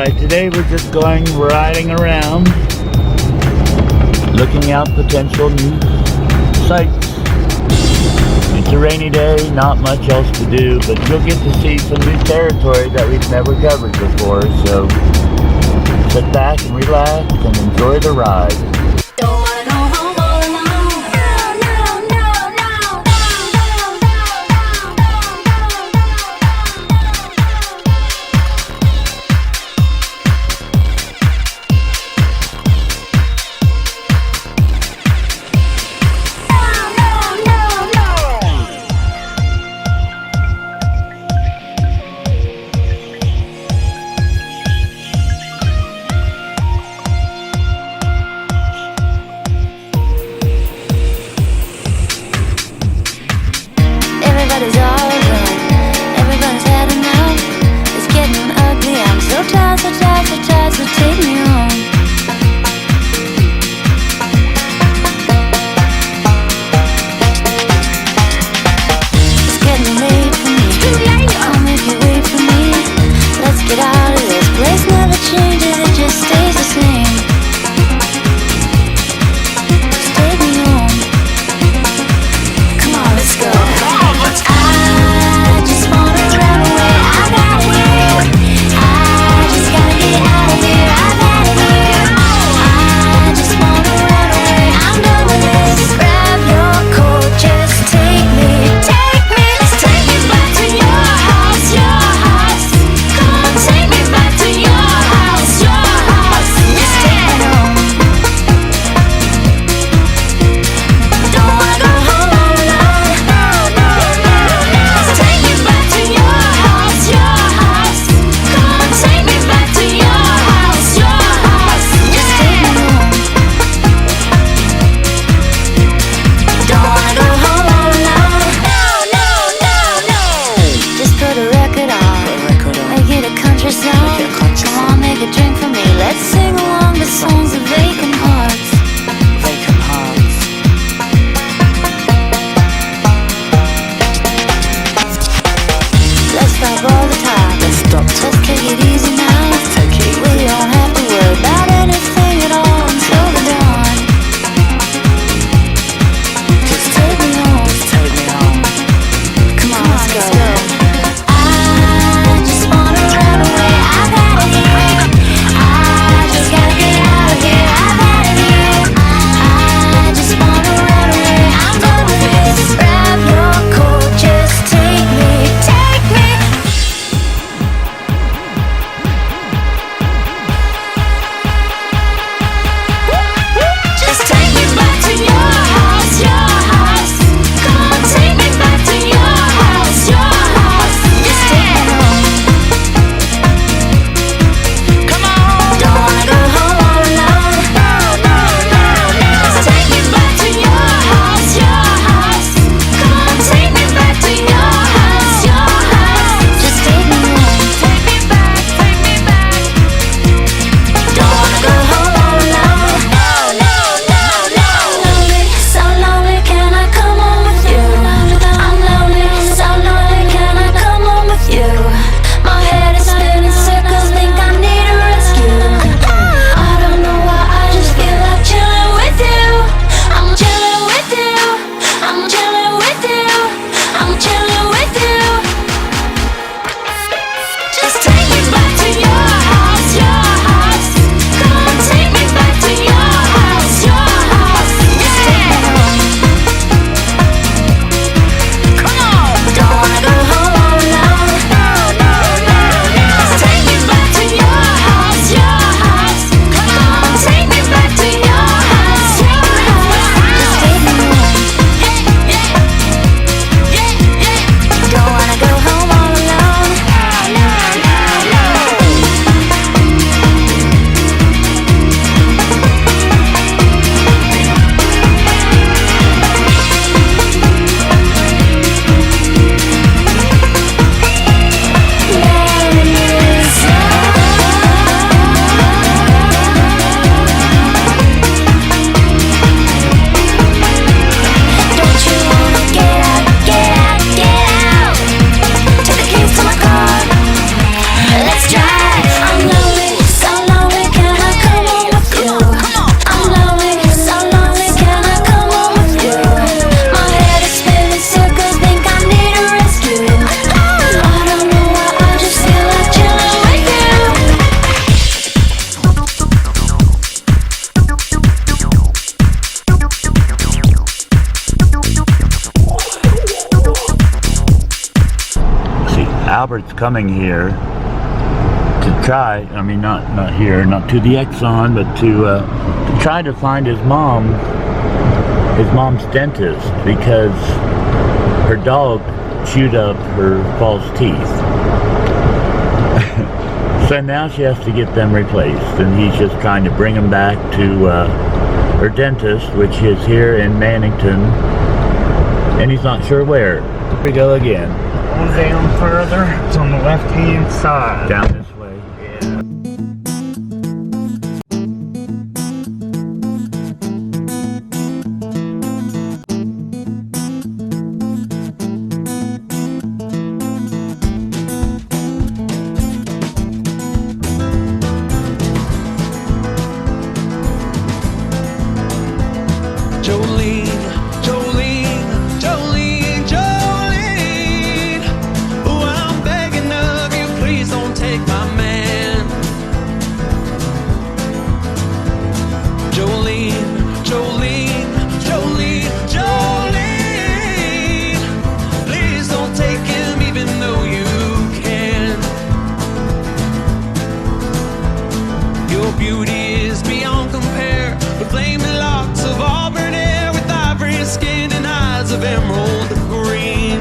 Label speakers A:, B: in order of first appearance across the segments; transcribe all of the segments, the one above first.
A: Alright, today we're just going riding around, looking out potential new sites. It's a rainy day, not much else to do, but you'll get to see some new territory that we've never covered before, so sit back and relax and enjoy the ride. Robert's coming here to try, I mean not here, not to the Exxon, but to try to find his mom's dentist, because her dog chewed up her false teeth. So now she has to get them replaced, and he's just trying to bring them back to her dentist, which is here in Mannington, and he's not sure where. Here we go again.
B: One down further, it's on the left-hand side.
A: Down this way.
B: Yeah.
C: Jolene, Jolene, Jolene, Jolene. Oh, I'm begging of you, please don't take my man. Jolene, Jolene, Jolene, Jolene. Please don't take him even though you can. Your beauty is beyond compare, the flaming locks of auburn hair with ivory skin and eyes of emerald green.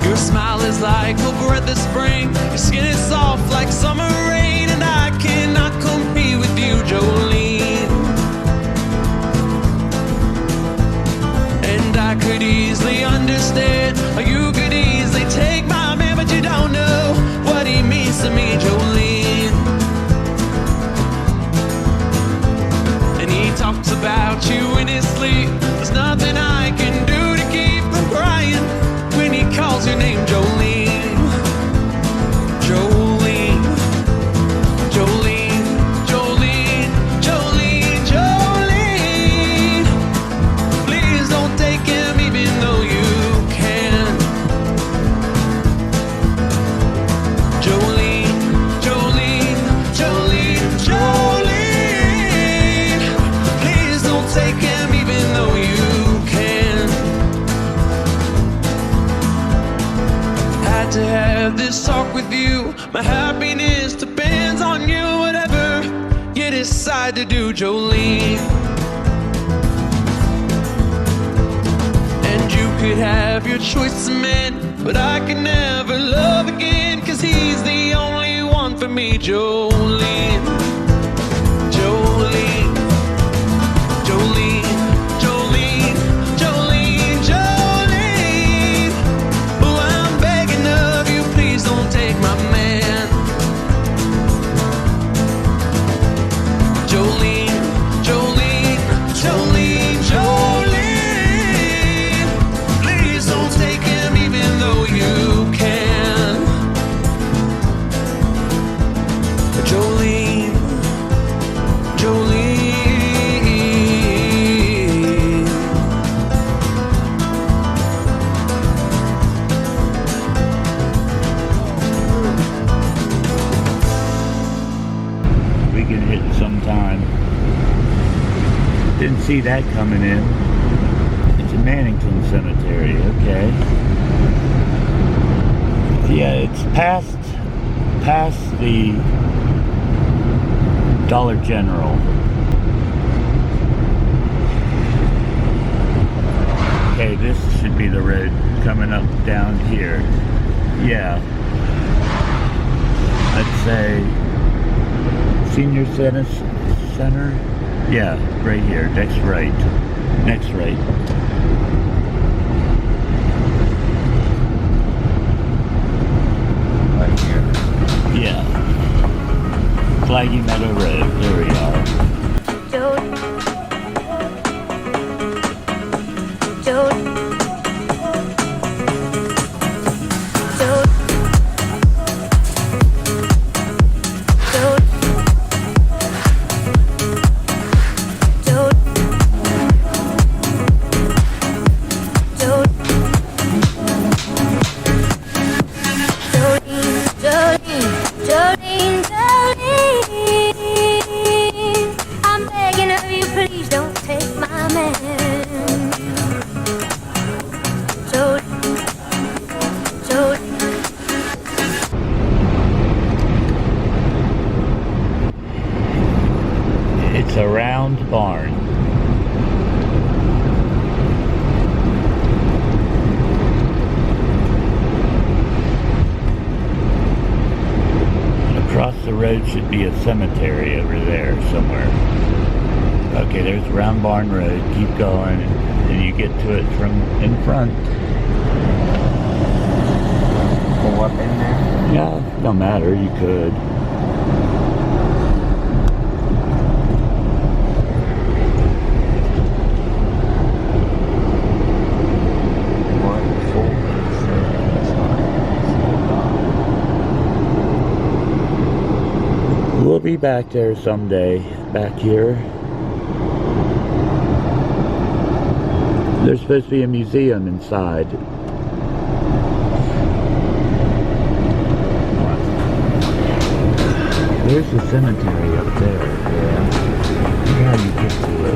C: Your smile is like a breath of spring, your skin is soft like summer rain, and I cannot compete with you, Jolene. And I could easily understand how you could easily take my man, but you don't know what he means to me, Jolene. And he talks about you in his sleep. There's nothing I can do to keep from crying when he calls your name, Jolene. Jolene, Jolene, Jolene, Jolene, Jolene. Please don't take him even though you can. Jolene, Jolene, Jolene, Jolene. Please don't take him even though you can. Had to have this talk with you. My happiness depends on you, whatever you decide to do, Jolene. And you could have your choice of men, but I can never love again, 'cause he's the only one for me, Jolene. Jolene, Jolene, Jolene, Jolene, Jolene. Oh, I'm begging of you, please don't take my man. Jolene, Jolene, Jolene, Jolene. Please don't take him even though you can. Jolene, Jolene.
A: We can hit sometime. Didn't see that coming in. It's a Mannington Cemetery, okay. Yeah, it's past the Dollar General. Okay, this should be the road coming up down here. Yeah. Let's say Senior Center? Yeah, right here, next right. Next right.
B: Right here.
A: Yeah. Flaggy Meadow Road, there we are. road should be a cemetery over there somewhere. Okay, there's Round Barn Road. Keep going, and you get to it from in front.
B: Pull up in there?
A: Yeah, no matter, you could. We'll be back there someday, back here. There's supposed to be a museum inside. There's the cemetery up there. Yeah. Look how you get to it.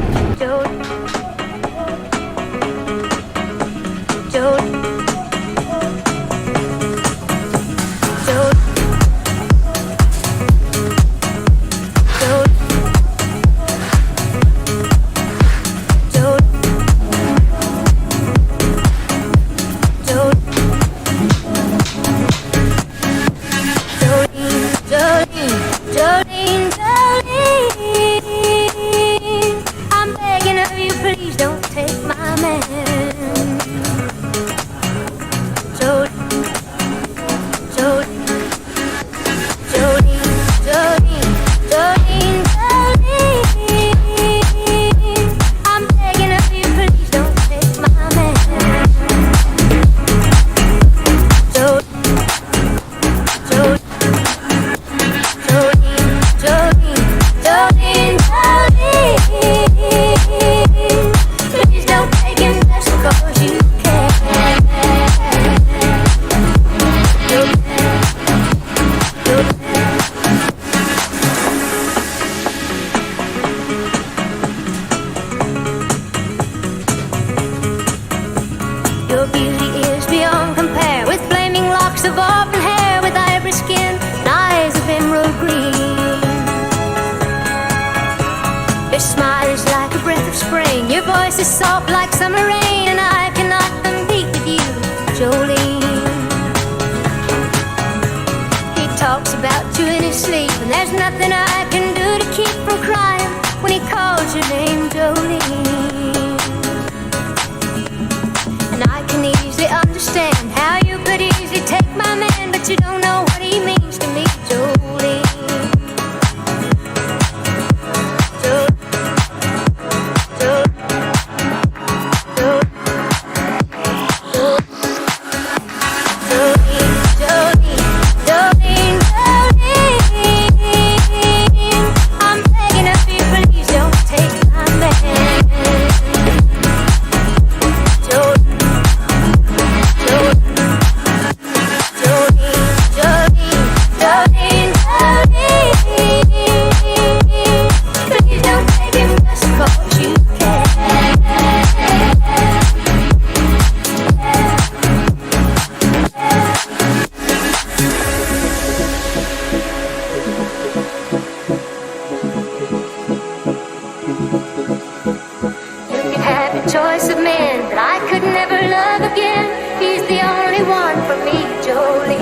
D: Your beauty is beyond compare, with flaming locks of auburn hair, with ivory skin and eyes of emerald green. Your smile is like a breath of spring, your voice is soft like summer rain, and I cannot compete with you, Jolene. He talks about you in his sleep, and there's nothing I can do to keep from crying when he calls your name, Jolene. And I can easily understand how you could easily take my man, but you don't know what he means to me, Jolene. I'm begging of you, please don't take my man. Please don't take him just 'cause you can. You can have your choice of men, but I could never love again. He's the only one for me, Jolene.